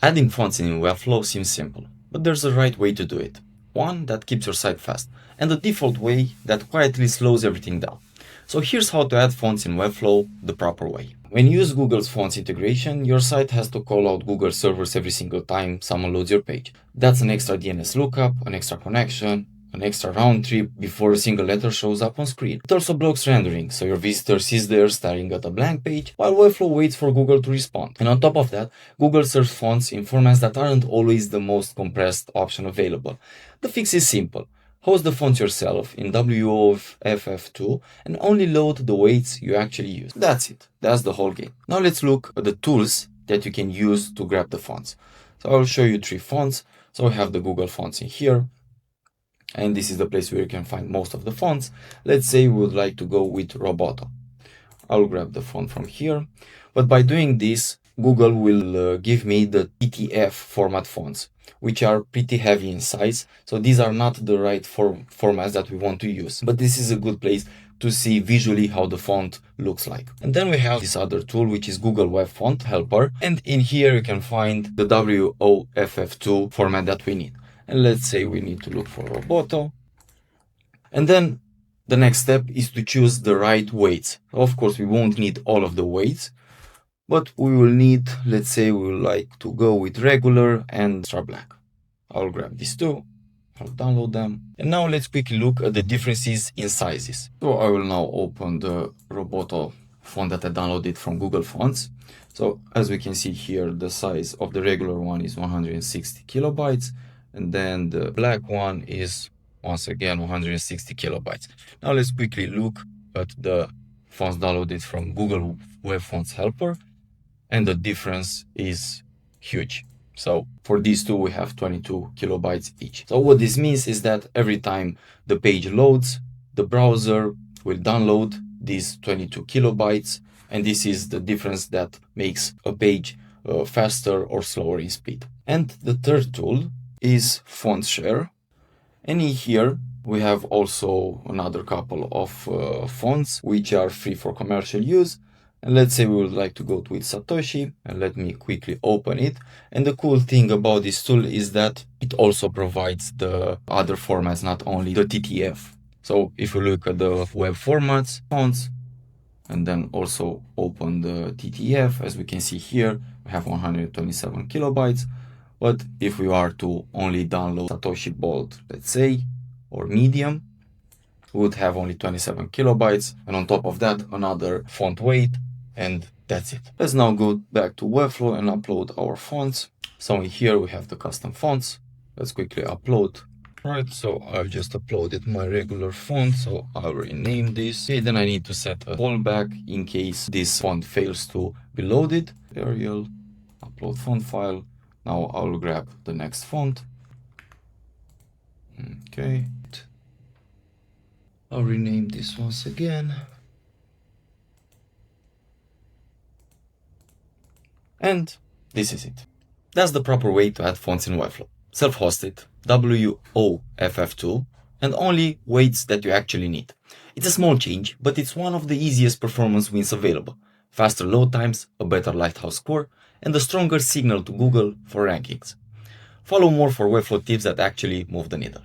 Adding fonts in Webflow seems simple, but there's a right way to do it. One that keeps your site fast, and the default way that quietly slows everything down. So here's how to add fonts in Webflow the proper way. When you use Google's fonts integration, your site has to call out Google servers every single time someone loads your page. That's an extra DNS lookup, an extra connection, an extra round trip before a single letter shows up on screen. It also blocks rendering, so your visitor sits there staring at a blank page while Webflow waits for Google to respond. And on top of that, Google serves fonts in formats that aren't always the most compressed option available. The fix is simple. Host the fonts yourself in WOFF2 and only load the weights you actually use. That's it. That's the whole game. Now let's look at the tools that you can use to grab the fonts. So I'll show you 3 fonts. So we have the Google fonts in here. And this is the place where you can find most of the fonts. Let's say we would like to go with Roboto. I'll grab the font from here. But by doing this, Google will give me the TTF format fonts, which are pretty heavy in size. So these are not the right formats that we want to use. But this is a good place to see visually how the font looks like. And then we have this other tool, which is Google Web Font Helper. And in here you can find the WOFF2 format that we need. And let's say we need to look for Roboto. And then the next step is to choose the right weights. Of course, we won't need all of the weights, but we will need, let's say we would like to go with regular and extra black. I'll grab these two, I'll download them. And now let's quickly look at the differences in sizes. So I will now open the Roboto font that I downloaded from Google Fonts. So as we can see here, the size of the regular one is 160 kilobytes. And then the black one is, once again, 160 kilobytes. Now let's quickly look at the fonts downloaded from Google Web Fonts Helper. And the difference is huge. So for these two, we have 22 kilobytes each. So what this means is that every time the page loads, the browser will download these 22 kilobytes. And this is the difference that makes a page faster or slower in speed. And the third tool is Fontshare, and in here we have also another couple of fonts which are free for commercial use. And let's say we would like to go with Satoshi, and let me quickly open it. And the cool thing about this tool is that it also provides the other formats, not only the TTF. So if you look at the web formats, fonts, and then also open the TTF, as we can see here, we have 127 kilobytes. But if we are to only download Satoshi Bold, let's say, or medium, we would have only 27 kilobytes. And on top of that, another font weight, and that's it. Let's now go back to Webflow and upload our fonts. So in here we have the custom fonts. Let's quickly upload. Right, so I've just uploaded my regular font, so I'll rename this. Okay, then I need to set a fallback in case this font fails to be loaded. Arial, upload font file. Now I'll grab the next font. Okay. I'll rename this once again. And this is it. That's the proper way to add fonts in Webflow. Self-hosted, WOFF2, and only weights that you actually need. It's a small change, but it's one of the easiest performance wins available. Faster load times, a better lighthouse score, and a stronger signal to Google for rankings. Follow more for Webflow tips that actually move the needle.